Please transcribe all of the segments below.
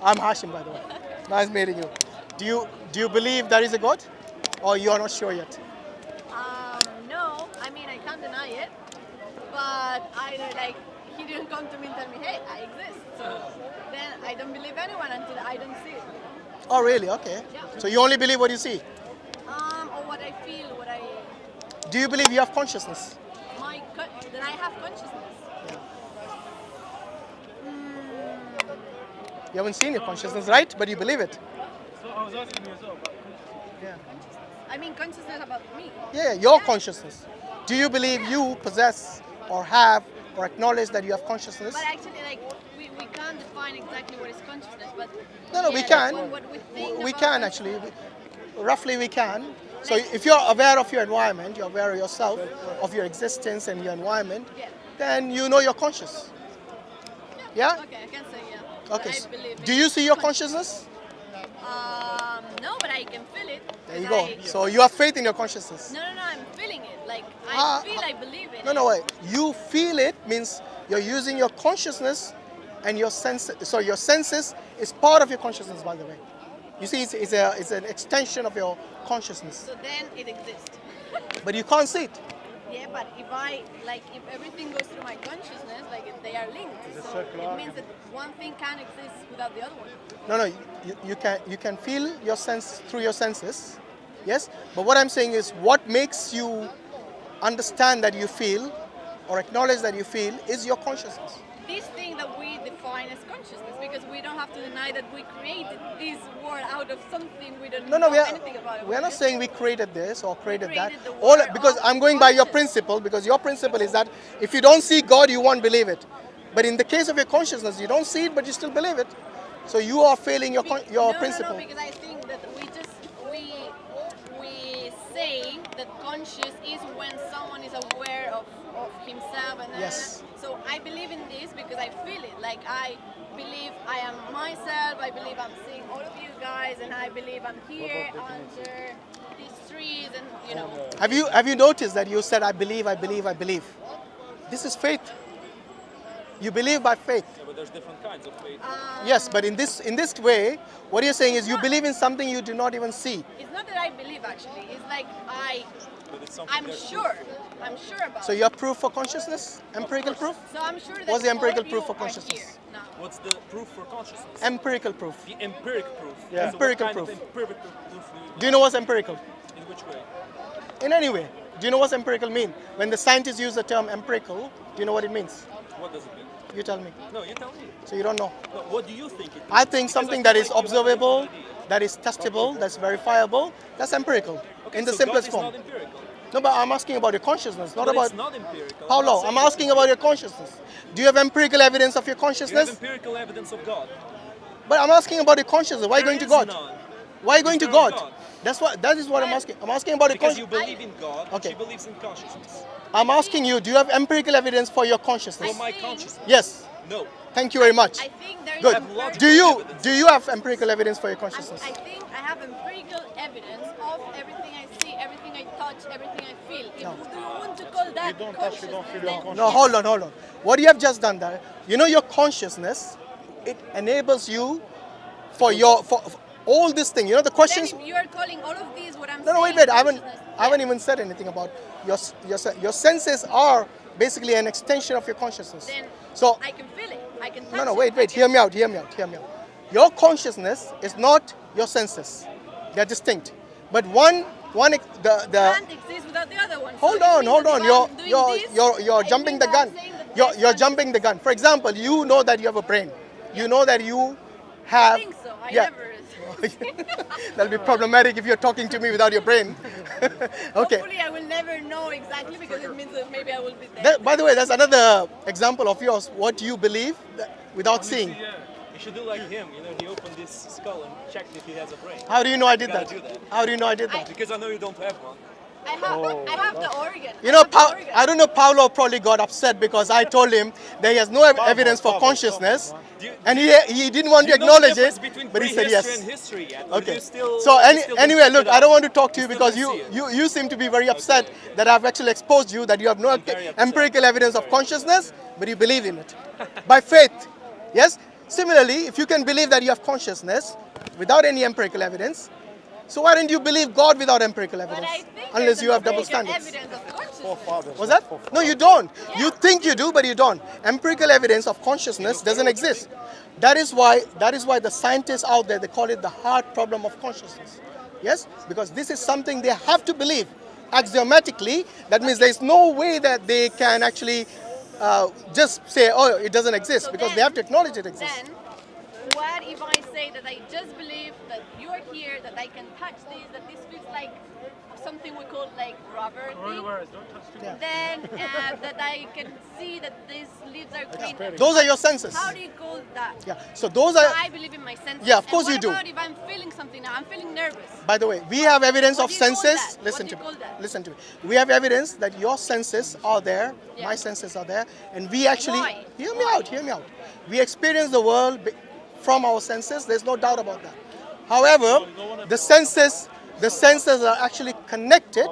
I'm Hashim, by the way. Nice meeting you. Do you believe there is a God, or you are not sure yet? No, I mean I can't deny it, but he didn't come to me and tell me, hey, I exist. So then I don't believe anyone until I don't see it. Oh, really? Okay. Yeah. So you only believe what you see. Or what I feel, Do you believe you have consciousness? that I have consciousness. You haven't seen your consciousness, right? But you believe it. So I was asking you as well about Yeah. I mean consciousness about me. Yeah, your consciousness. Do you believe you possess or have or acknowledge that you have consciousness? But actually, we can't define exactly what is consciousness, but No, we yeah, can. What we think We about can consciousness. actually. Roughly we can. So if you're aware of your environment, you're aware of yourself, of your existence and your environment, Yeah. then you know you're conscious. Yeah? Okay, I can say yeah. Okay. I believe Do in you see your consciousness? No, but I can feel it. There you 'cause go. So you have faith in your consciousness. No, I'm feeling it. Ah, I believe it. No, wait. You feel it means you're using your consciousness and your sense. So your senses is part of your consciousness, by the way. You see, it's an extension of your consciousness, So then it exists. but you can't see it. Yeah, but if everything goes through my consciousness, they are linked. It's a So circular it means that one thing can't exist without the other one. No, you can feel your sense through your senses, yes. But what I'm saying is, what makes you understand that you feel or acknowledge that you feel is your consciousness. This thing that we define as consciousness, because we don't have to deny that we created this world out of something we don't No, know we are, anything about. we are not saying we created this or created that. created the All world because of I'm going by your consciousness. principle, because your principle is that if you don't see God, you won't believe it. But in the case of your consciousness, you don't see it, but you still believe it. So you are failing your principle. No, because I think that we say that conscious is when someone is aware of himself and Yes. So I believe in this because I feel it. Like I believe I am myself. I believe I'm seeing all of you guys, and I believe I'm here under these trees, and you know. Have you noticed that you said I believe, I believe, I believe? This is faith. You believe by faith. Yeah, but there's different kinds of faith. Yes, but in this way, what you're saying is you believe in something you do not even see. It's not that I believe actually. It's like But it's something I'm there's sure. I'm sure about. So you have proof for consciousness? Empirical proof? So I'm sure that What's the all empirical of you proof for are consciousness? here now. What's the proof for consciousness? Empirical proof. The empiric proof. Yeah. So Empirical what kind proof. Of empirical proof Do you know what's empirical? In which way? In any way. Do you know what's empirical mean? When the scientists use the term empirical, do you know what it means? What does it mean? You tell me. No, you tell me. So you don't know. No, what do you think it means? I think Because something I that feel is like you have a observable, different idea. that is testable, that's verifiable, that's empirical. Okay, In the so simplest God is form. not empirical. No, but I'm asking about your consciousness, not But about it's not empirical. Paulo. I'm asking about your consciousness. Do you have empirical evidence of your You have consciousness? empirical evidence of God. But I'm asking about your consciousness. Why There going to is God? none. Why going to Is there a God? God? That is what I'm asking. I'm asking about your Because you consciousness. believe in God, Okay. she believes in consciousness. I'm asking you, do you have empirical evidence for your For consciousness? my think- consciousness? Yes. No. Thank you very much. I think there is Good. a very- Do you have empirical evidence for your consciousness? I think I have empirical evidence of everything I see, everything I touch, everything I feel. If No. you want to call that don't touch, you don't feel, you don't consciousness, No, hold on. What you have just done there, you know your consciousness, it enables you for all this thing. You know the then questions. if you are calling all of these what I'm No, saying wait. I consciousness, haven't even said anything about your senses are basically an extension of your consciousness. then So I can feel it. I can touch no, it. wait. I can- Hear me out. Your consciousness is not your senses. They're distinct. But one the can't exist without the other one. hold So it on. means that if I'm doing this, You're it jumping means the that I'm gun. saying that You're there's jumping the gun. For example, you know that you have a brain. You know that you have. I think so. I yeah. never. That'll be problematic if you're talking to me without your brain. Okay. Hopefully, I will never know exactly because it means that maybe I will be there. By the way, that's another example of yours. What you believe without seeing. Yeah. You should do like him. You know, he opened his skull and checked if he has a brain. How do you know I did Gotta that? do that. How do you know I did that? Because I know you don't have one. I have the organ. You know, I have the organ. I don't know. Paulo probably got upset because I told him that he has no evidence for consciousness, and he didn't want to You know the acknowledge difference it, between but he said prehistory yes. and history yet? Or do Okay. you still, So you still don't anyway, check look, it I don't out? want to talk to you still because don't see it? you seem to be very upset Okay. that I've actually exposed you that you have no I'm very upset. empirical evidence of consciousness, but you believe in it by faith. Yes. Similarly, if you can believe that you have consciousness without any empirical evidence, so why don't you believe God without empirical But evidence? I think Unless there's you have double empirical standards. evidence of consciousness. Forefathers. Was that? No, you don't. You think you do, but you don't. Empirical evidence of consciousness doesn't exist. That is why the scientists out there, they call it the hard problem of consciousness. Yes? Because this is something they have to believe axiomatically. That means there is no way that they can actually just say, oh, it doesn't exist, So because then- they have to acknowledge it exists. Then, what if I say that I just believe that you are here, that I can touch this, that this feels like something we call like rubber thing? Coronavirus, don't touch too much. Then that I can see that these leaves are green. Those are your senses. How do you call that? Yeah. So those are, I believe in my senses. Yeah, of course and you do. What about if I'm feeling something now? I'm feeling nervous. by the way, we have evidence What of do you call senses. that? Listen What to do me. you call that? Listen to me. We have evidence that your senses are there, Yeah. my senses are there, and we actually Why? hear me out. Hear me out. We experience the world from our senses. There's no doubt about that. However, the senses are actually connected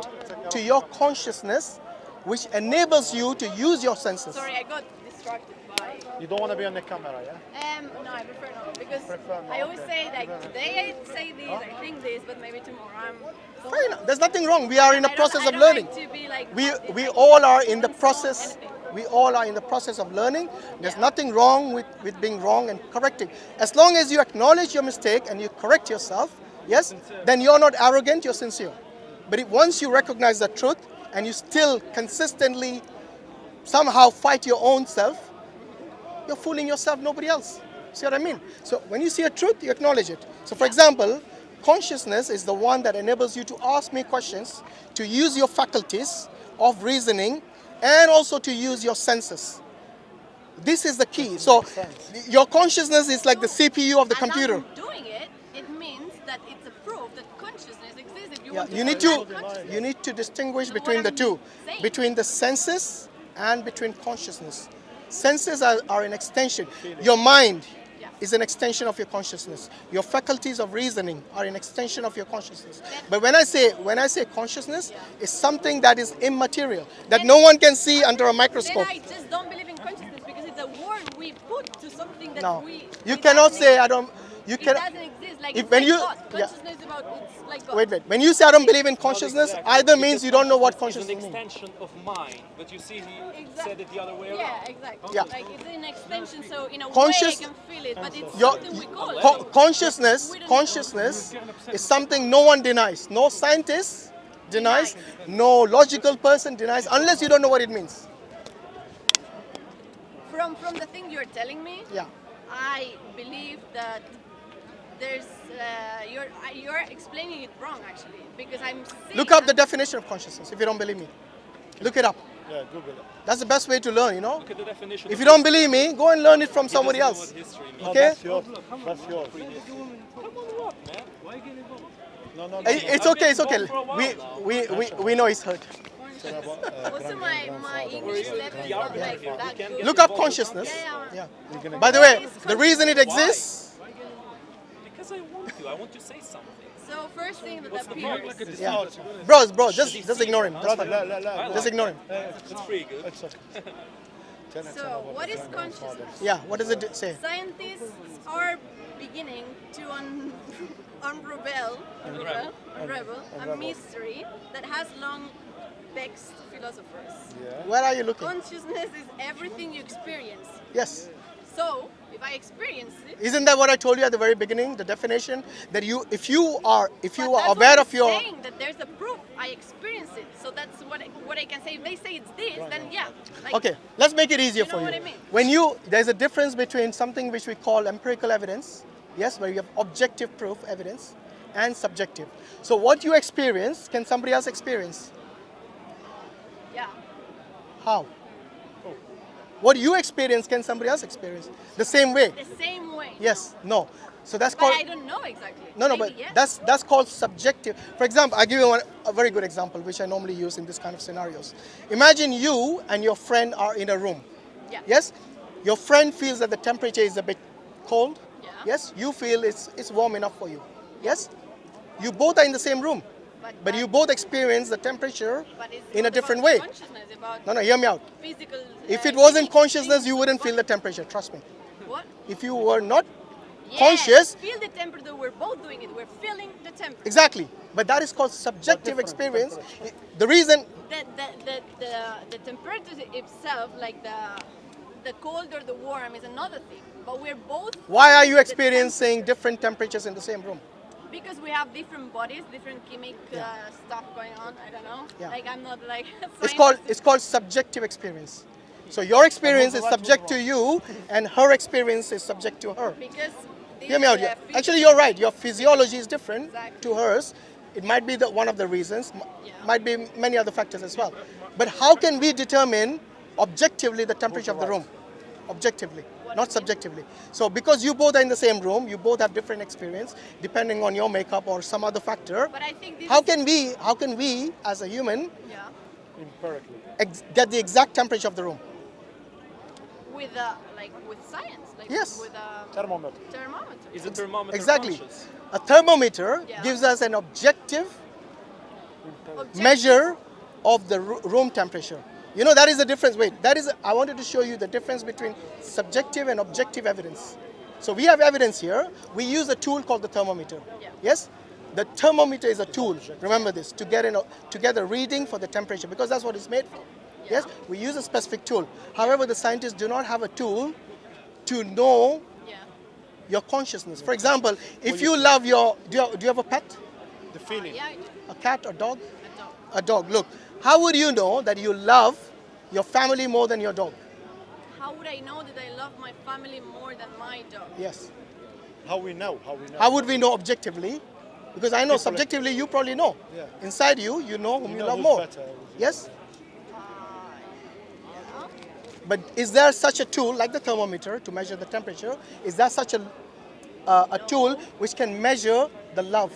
to your consciousness, which enables you to use your senses. Sorry, I got distracted by. You don't want to be on the camera, yeah? No, I prefer not because Prefer not, I always okay. say like today I say this, I think this, but maybe tomorrow I'm. Fair enough. There's nothing wrong. We are in the process I of don't learning. like to be like We like, all are in the console process. anything. We all are in the process of learning. There's Yeah. nothing wrong with being wrong and correcting. As long as you acknowledge your mistake and you correct yourself, yes, then you're not arrogant, you're sincere. But once you recognize the truth and you still consistently somehow fight your own self, you're fooling yourself, nobody else. See what I mean? So when you see a truth, you acknowledge it. So for example, consciousness is the one that enables you to ask me questions, to use your faculties of reasoning, and also to use your senses. This is the key. So your consciousness is like the CPU of the And computer. I'm doing it. It means that it's a proof that consciousness exists. If you Yeah, want to you need deny to consciousness. distinguish That's between what the I'm two, saying. between the senses and between consciousness. Senses are an extension. Your mind Yeah. is an extension of your consciousness. Your faculties of reasoning are an extension of your consciousness. But when I say consciousness, it's something that is immaterial, that no one can see under a Then microscope. I just don't believe in consciousness because it's a word we put to something that No, we. you it cannot doesn't say exist. I don't. You It can. doesn't exist. Like if- it's when like you- God. yeah. Consciousness is about it's like God. Wait. When you say I don't believe in consciousness, Exactly. either means Because you don't know what Is consciousness an means. extension of mind, but you see he Exact- said it the other way around. Yeah, exactly. Yeah. Like it's an extension, so in a Conscious- way I can feel it, but it's Your something we call it. consciousness is something no one denies. No scientist denies. No logical person denies, unless you don't know what it means. From the thing you're telling me, Yeah. I believe that there's you're explaining it wrong actually because I'm seeing Look up the definition of consciousness if you don't believe me. Look it up. Yeah, Google it. That's the best way to learn, you know. Look at the definition. If of you don't history. believe me, go and learn it from He somebody doesn't know else. what history means. No, Okay. that's yours. That's yours. Come on, what, man? Why get involved? No. It's okay, it's okay. We know it's hurt. also my English level is not like that good. Look up consciousness. Yeah. Yeah. By the way, the reason it exists, Because I want to. I want to say something. So first thing that What's the appears. point? Look at this. yeah. Bro, just ignore him. Brother, لا. Just ignore him. That's pretty good. It's okay. So what is consciousness? Yeah, what does it say? Scientists are beginning to unravel a mystery that has long vexed philosophers. Where are you looking? Consciousness is everything you experience. Yes. So if I experience it, Isn't that what I told you at the very beginning? The definition that if you are but that's aware what of your saying that there's a proof. I experience it. So that's what I can say. If they say it's this, then yeah. Like, Okay, let's make it easier You know for what you. I mean? When there's a difference between something which we call empirical evidence, yes, where you have objective proof evidence, and subjective. So what you experience, can somebody else experience? Yeah. How? What you experience, can somebody else experience? The same way? The same way. Yes, no. So that's But called... I don't know exactly. No, Maybe but yes. that's called subjective. For example, I'll give you a very good example, which I normally use in this kind of scenarios. Imagine you and your friend are in a room. Yeah. Yes? Your friend feels that the temperature is a bit cold. Yeah. Yes? You feel it's warm enough for you. Yes? You both are in the same room, but you both experience the temperature But it's in a not different about way. Consciousness, about No, hear me out. physical. If it wasn't things, consciousness, you things. wouldn't feel the temperature, trust me. What? If you were not Yes, conscious, feel the temperature. We're both doing it. We're feeling the temperature. exactly. But that is called subjective different experience. temperature. The reason, The temperature itself, like the cold or the warm, is another thing. But we're both. why are you feeling the experiencing different temperatures in the same room? Because we have different bodies, different chemic stuff going on. I don't know. Yeah. Like I'm not like. a It's scientist. called subjective experience. So your experience is subject to you, and her experience is subject to her. Because. Hear me out. Actually, you're right. Your physiology is different Exactly. to hers. It might be one of the reasons. Yeah. Might be many other factors as well. But how can we determine objectively the temperature of the room? Objectively, not subjectively. So because you both are in the same room, you both have different experience, depending on your makeup or some other factor. But I think this How is- can we as a human Yeah. Empirically. get the exact temperature of the room? With with science. Like Yes. With a Thermometer. thermometer. Is a thermometer Exactly. conscious? A thermometer Yeah. gives us an objective Objective. measure of the room temperature. You know, that is the difference. Wait, I wanted to show you the difference between subjective and objective evidence. So we have evidence here. We use a tool called the thermometer. Yeah. Yes? The thermometer is a tool. Remember this, to get a reading for the temperature, because that's what it's made for. Yes? We use a specific tool. However, the scientists do not have a tool to know Yeah. your consciousness. For example, if you love do you have a pet? The feeling. Yeah. I do. A cat or dog? A dog. A dog. Look, how would you know that you love your family more than your dog? How would I know that I love my family more than my dog? Yes. How we know? How would we know objectively? Because I know subjectively you probably know. Yeah. Inside you, you know whom you know love who's more. better. Yes? Yeah. But is there such a tool like the thermometer to measure the temperature? Is there such a tool which can measure the love,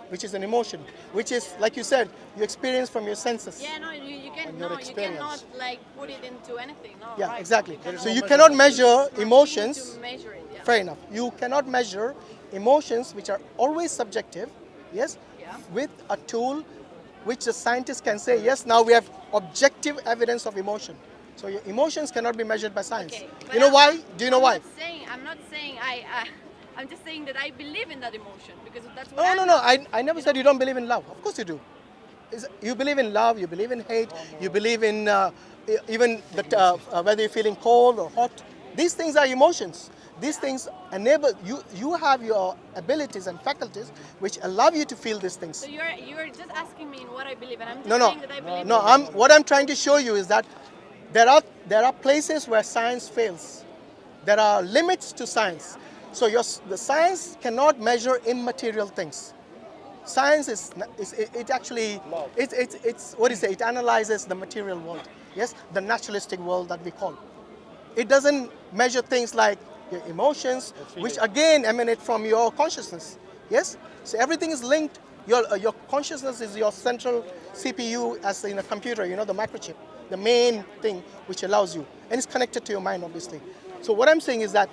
which is an emotion, which is, like you said, you experience from your senses? Yeah, no, you On your cannot experience. like put it into anything. No, Yeah, right. exactly. You So cannot you no cannot measurement. measure emotions. to measure it. Yeah. Fair enough. You cannot measure emotions, which are always subjective, yes, Yeah. with a tool which the scientists can say, yes, now we have objective evidence of emotion. So your emotions cannot be measured by science. Okay, but You know why? Do you know why? I'm not saying I'm just saying that I believe in that emotion because that's what No, I'm no, no. I never said you don't believe in love. Of course you do. You believe in love, you believe in hate, you believe in even whether you're feeling cold or hot. These things are emotions. These things enable you. You have your abilities and faculties which allow you to feel these things. So you're just asking me in what I believe, and I'm just No, no, saying that I believe. no. What I'm trying to show you is that there are places where science fails. There are limits to science. So the science cannot measure immaterial things. Science it actually it's what do you say? It analyzes the material world. Yes, the naturalistic world that we call. It doesn't measure things like your emotions, which again emanate from your consciousness. Yes, so everything is linked. Your consciousness is your central CPU as in a computer. You know, the microchip, the main thing which allows you, and it's connected to your mind, obviously. So what I'm saying is that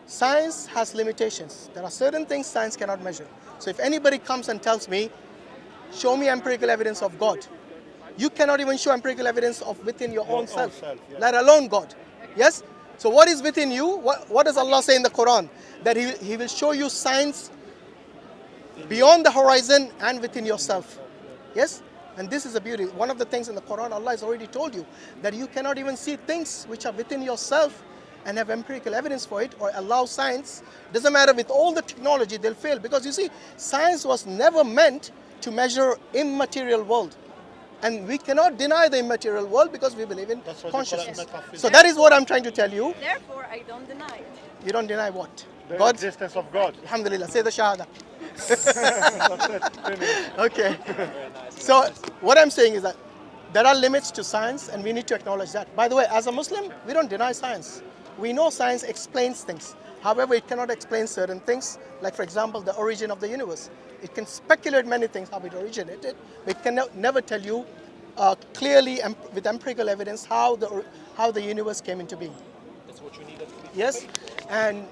science has limitations. There are certain things science cannot measure. So if anybody comes and tells me, show me empirical evidence of God, you cannot even show empirical evidence of within your own self, yeah. let alone God. Yes? So what is within you? What does Allah say in the Quran? That He will show you science beyond the horizon and within yourself. Yes? And this is the beauty. One of the things in the Quran, Allah has already told you that you cannot even see things which are within yourself and have empirical evidence for it or allow science. Doesn't matter, with all the technology, they'll fail. Because you see, science was never meant to measure immaterial world. And we cannot deny the immaterial world because we believe in That's what they call it consciousness. metaphysics. So that is what I'm trying to tell you. Therefore, I don't deny it. You don't deny what? The God? existence of God. Alhamdulillah, say the Shahada. That's it. Finish. Okay. Very nice. So what I'm saying is that there are limits to science and we need to acknowledge that. By the way, as a Muslim, we don't deny science. We know science explains things. However, it cannot explain certain things, like for example, the origin of the universe. It can speculate many things, how it originated, but it can never tell you clearly with empirical evidence how the universe came into being. That's what you need at least. Yes? And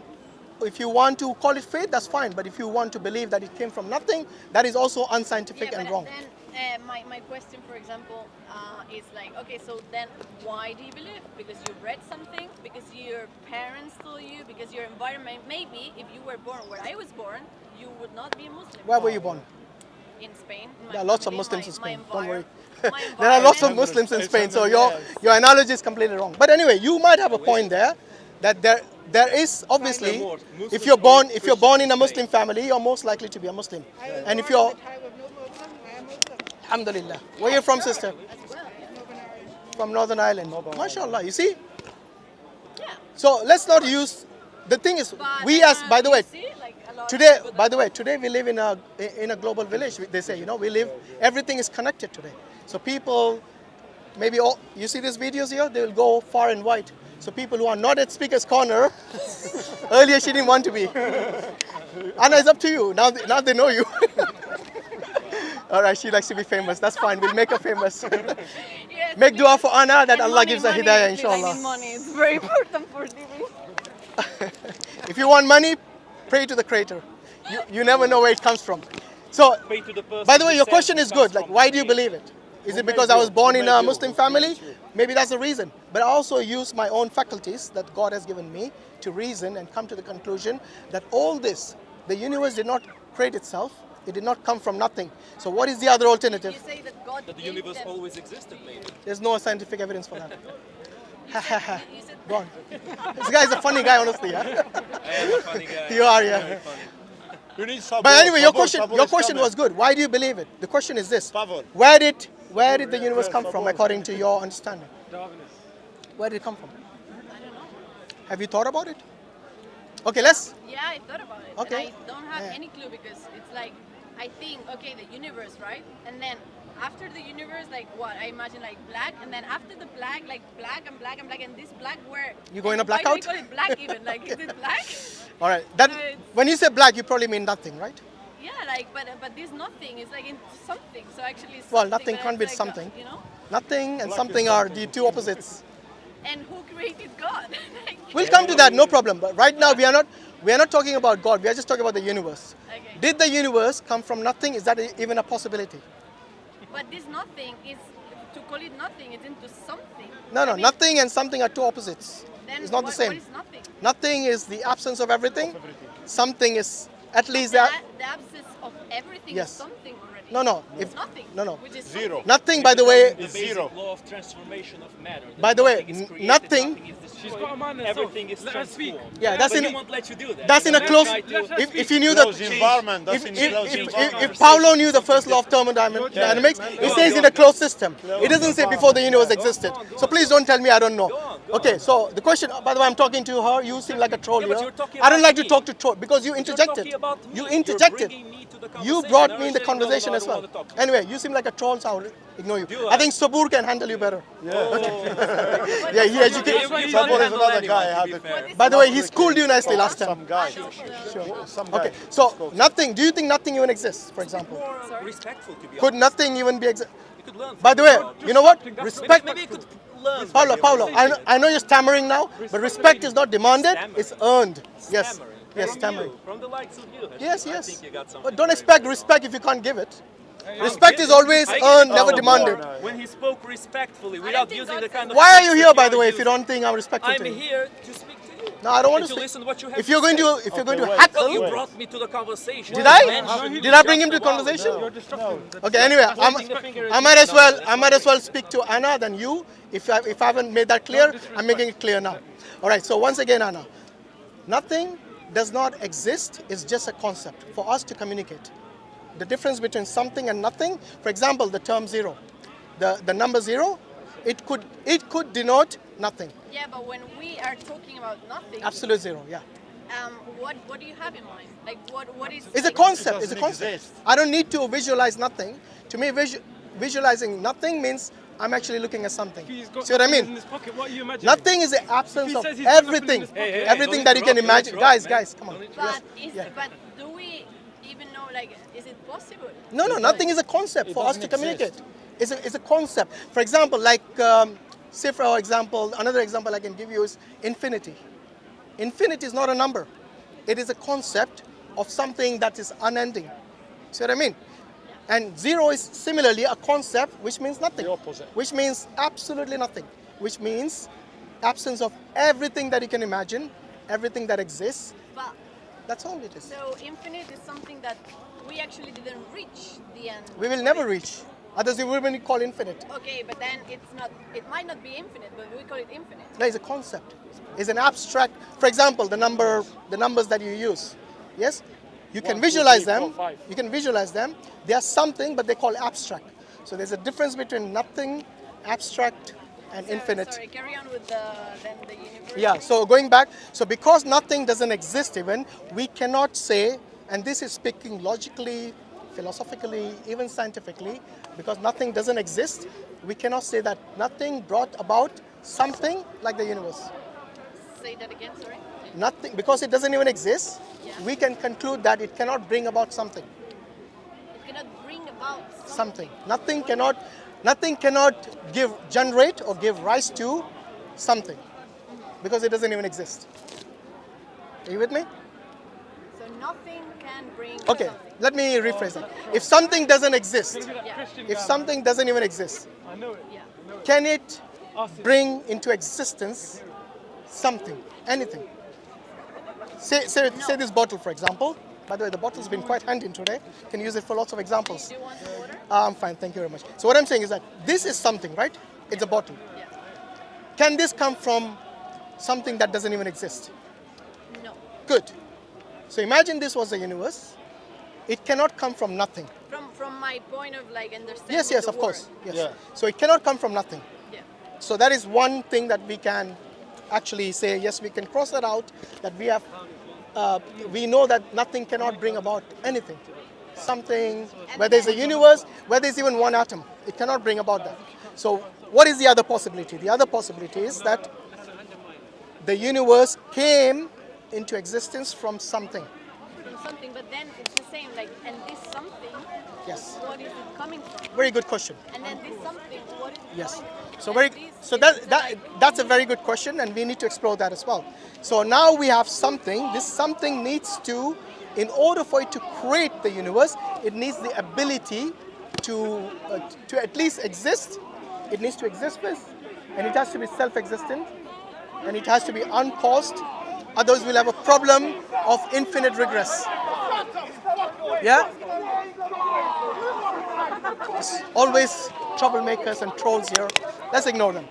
if you want to call it faith, that's fine. But if you want to believe that it came from nothing, that is also unscientific Yeah, and but wrong. then my question, for example, is like, okay, so then why do you believe? Because you read something? Because your parents told you? Because your environment? Maybe if you were born where I was born, you would not be a Muslim. Where were you born? In Spain. There are lots of Muslims in Spain. Don't worry. My There are lots of environment- Muslims in Spain, so your analogy is completely wrong. But anyway, you might have a point there, that there is obviously, more Muslims if you're born or in a Christians in Muslim family, you're most likely to be a Muslim. And if you're, alhamdulillah, where are you from, sister? From Northern Ireland. MashaAllah, you see? Yeah. So let's not use, the thing is, But, we as, by the you way, see, like, a lot of today, people by the way, today we live in a global village. They say, you know, everything is connected today. So people, maybe all, you see these videos here, they will go far and wide. So people who are not at Speaker's Corner, earlier she didn't want to be. Anna, it's up to you. Now they know you. All right, she likes to be famous. That's fine. We'll make her famous. Yes, Make dua for Anna that and Allah money, gives her money, hidayah, I inshallah. need money. It's very important for living. If you want money, pray to the Creator. You never know where it comes from. So, Pay to the person by the way, who your says question it is comes good. Like, from why do you me. believe it? Is it Who because made I was you? born Who in made a you? Muslim Who family? made you? Maybe that's the reason. But I also use my own faculties that God has given me to reason and come to the conclusion that all this, the universe did not create itself. It did not come from nothing. So what is the other alternative? You say that God That the gave universe them. always existed, maybe. There's no scientific evidence for that. You said Go on. This guy is a funny guy, honestly. Yeah? I am a funny guy. You are, yeah. Very funny. You need sabur. But anyway, your Sabur is question coming. was good. Why do you believe it? The question is this: Sabur. Where did the universe come from, according to your understanding? Where did it come from? I don't know. Have you thought about it? Okay, let's. Yeah, I thought about it. Okay. And I don't have Yeah. any clue because it's like, I think, okay, the universe, right? And then after the universe, like what? I imagine like black, and then after the black, like black and black and black, and this black where? You going to why blackout? do we call it black even? Like, is it black? All right. That Right. when you say black, you probably mean nothing, right? Yeah, like, but this nothing is like into something. So actually, it's Well, something nothing that can't is be like, something. you know? Nothing and Black something is are something. the two opposites. And who created God? Like, We'll come to that, no problem. But right now, we are not talking about God. We are just talking about the universe. okay. Did the universe come from nothing? Is that even a possibility? But this nothing is, to call it nothing, it's into something. No, I mean, nothing and something are two opposites. Then It's not the what same. is nothing? Nothing is the absence of everything. Something is at least the, that. the absence of everything Yes. is something already. No. It's If nothing. no. Which is Zero. something. Nothing, by the way. The basic Zero. law of transformation of matter. that By the way, nothing is created, nothing- nothing is destroyed, She's got a man herself. everything is Let her speak. transformed. Yeah, that's But in he won't let you do that. that's He in a will close. try to- If you knew Close that. environment. If, That's in if, close if, environment. if Paulo knew the first law of thermodynamics, it says in a closed system. It doesn't say before the universe existed. So please don't tell me I don't know. Go Okay, on. so the question, by the way, I'm talking to her. You seem like a troll Yeah, but here. you're talking I don't about like to me. talk to troll because you You're interjected. talking about me. You You're interjected. bringing me to the You conversation. brought Now me in you're the saying, no, conversation no, I as don't well. wanna talk to you. Anyway, you seem like a troll, so I'll ignore you. Do I I? think Sabur can handle you better. Oh. Yeah, he educated. You Sabur is can't handle another anyone, guy. to Had be the- fair. By the way, he schooled you nicely last time. Some guy. Sure. Some guy. Okay, so nothing. Do you think nothing even exists, for example? More respectful, to be Could honest. nothing even be exist? You could learn By from the way, God. you know what? Maybe- Respect. Maybe you could learn. from Paulo, him. I know you're stammering now, but respect is not demanded, it's earned. Yes, Stammering. yes, From stammering. you, from the likes of you. Yes, I yes. think you got something But don't very expect good. respect if you can't give it. I'll Respect give is it. always I give earned, it never more demanded. When he spoke respectfully, don't without think using God the kind says of Why are you words here, that by the way, are if you using. don't think I'm respectful I'm to you? here to speak to you. No, I don't want And to to speak. listen to what you have If you're to going say. to, if you're going to wait. hackle, Well, you Wait. brought me to the conversation. Did You I? mentioned Did I bring him to just a while conversation? ago. You're disrupting. Okay. Anyway, Pointing the finger at I you might as now, well, that's I not might as well right. speak to Anna than you. If I haven't made that clear, I'm making it clear now. All right. So once again, Anna, nothing does not exist. It's just a concept for us to communicate. The difference between something and nothing. For example, the term zero, the number zero, it could denote nothing. Yeah, but when we are talking about nothing, Absolute zero. Yeah. what do you have in mind? Like what is? It's a like, concept. It It's a doesn't concept. exist. I don't need to visualize nothing. To me, visualizing nothing means I'm actually looking at something. He's got See what I nothing in mean? his pocket. What are you imagining? Nothing is the absence If he of says he's got nothing in everything. his pocket- Everything that you can imagine. Guys, come on. But is Yeah. but do we even know like is it possible? No, nothing is a concept It for us to doesn't communicate. exist. It's a concept. For example, like, say for example, another example I can give you is infinity. Infinity is not a number. It is a concept of something that is unending. See what I mean? And zero is similarly a concept which means nothing. The opposite. Which means absolutely nothing. Which means absence of everything that you can imagine, everything that exists. But That's all it is. so infinite is something that we actually didn't reach the end. We will never reach. Others we will call infinite. Okay, but then it's not. It might not be infinite, but we call it infinite. No, it's a concept. It's an abstract. For example, the numbers that you use. Yes, you can 1, 2, visualize 3, 4, them. 5. You can visualize them. They are something, but they call abstract. So there's a difference between nothing, abstract, and infinite. Sorry, carry on with the universe. Yeah, so going back, so because nothing doesn't exist even, we cannot say, and this is speaking logically, philosophically, even scientifically, because nothing doesn't exist, we cannot say that nothing brought about something like the universe. Say that again, sorry. Nothing, because it doesn't even exist, Yeah. we can conclude that it cannot bring about something. It cannot bring about Something. Nothing cannot generate or give rise to something, because it doesn't even exist. Are you with me? So nothing can bring Okay, something. let me rephrase that. If something doesn't exist, Yeah. if something doesn't even exist, I know it. Yeah. can it Ask it. bring into existence something, anything? Say this bottle, for example. By the way, the bottle's been quite handy today. Can use it for lots of examples. Do you want some water? I'm fine, thank you very much. So what I'm saying is that this is something, right? It's a bottle. Yeah. Can this come from something that doesn't even exist? No. Good. So imagine this was the universe. It cannot come from nothing. From my point of like understanding. Yes, the of course. word. Yes. Yeah. So it cannot come from nothing. Yeah. So that is one thing that we can actually say, yes, we can cross that out, that we know that nothing cannot bring about anything. Something, where there's a universe, where there's even one atom, it cannot bring about that. So what is the other possibility? The other possibility is that the universe came into existence from something. From something, but then it's the same. Like, and this something, Yes. what is it coming from? Very good question. And then this something, what is it Yes. coming from? So And this is that's a very good question, and we need to explore that as well. So now we have something. This something needs to, in order for it to create the universe, it needs the ability to at least exist. It needs to exist first, and it has to be self-existent, and it has to be uncaused. Otherwise, we'll have a problem of infinite regress. Yeah. There's always troublemakers and trolls here. Let's ignore them.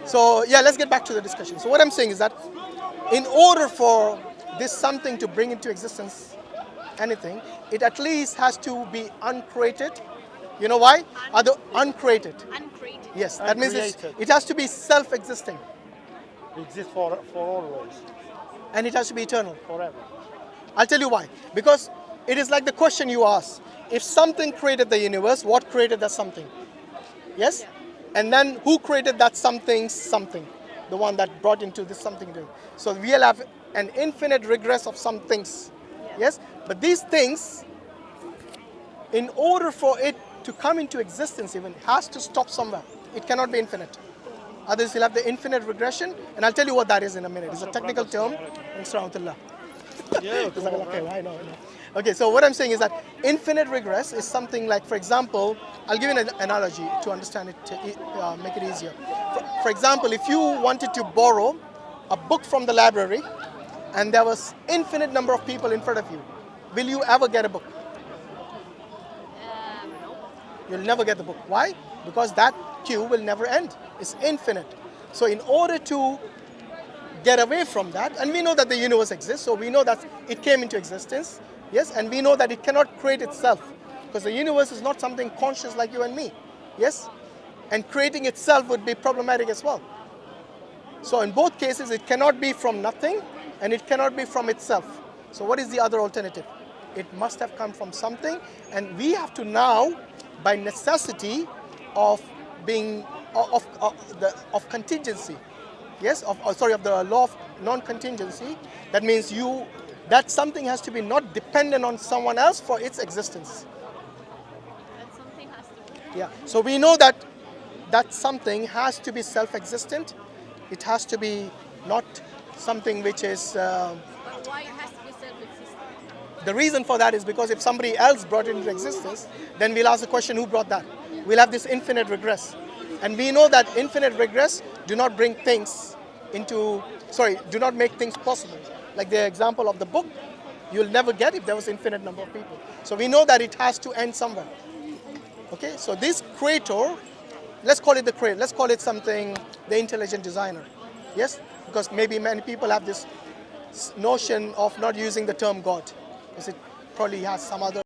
So yeah, let's get back to the discussion. So what I'm saying is that in order for this something to bring into existence anything, it at least has to be uncreated. You know why? Uncreated. uncreated. Yes, that means Uncreated. it has to be self-existing, It exists for always, and it has to be eternal. forever. I'll tell you why. Because it is like the question you asked. If something created the universe, what created that something? Yes? And then who created that something? The one that brought into this something. So we'll have an infinite regress of some things. Yes? But these things, in order for it to come into existence even, has to stop somewhere. It cannot be infinite. Others will have the infinite regression, and I'll tell you what that is in a minute. It's a technical term. Inshallah. Yeah, Jazak Allah Khair, I know. Okay, so what I'm saying is that infinite regress is something like, for example, I'll give you an analogy to understand it, to make it easier. For example, if you wanted to borrow a book from the library and there was infinite number of people in front of you, will you ever get a book? No. You'll never get the book. Why? Because that queue will never end. It's infinite. So in order to get away from that, and we know that the universe exists, so we know that it came into existence, yes, and we know that it cannot create itself, because the universe is not something conscious like you and me, yes, and creating itself would be problematic as well. So in both cases, it cannot be from nothing, and it cannot be from itself. So what is the other alternative? It must have come from something, and we have to now, by necessity of being of contingency, yes, of the law of non-contingency. That means that something has to be not dependent on someone else for its existence. That something has to be. Yeah. So we know that something has to be self-existent. It has to be not something which is. But why it has to be self-existent? The reason for that is because if somebody else brought it into existence, then we'll ask the question, who brought that? We'll have this infinite regress. And we know that infinite regress do not bring things into, do not make things possible. Like the example of the book, you'll never get if there was infinite number of people. So we know that it has to end somewhere. Okay, so this creator, let's call it the creator, let's call it something, the intelligent designer. Yes, because maybe many people have this notion of not using the term God, because it probably has some other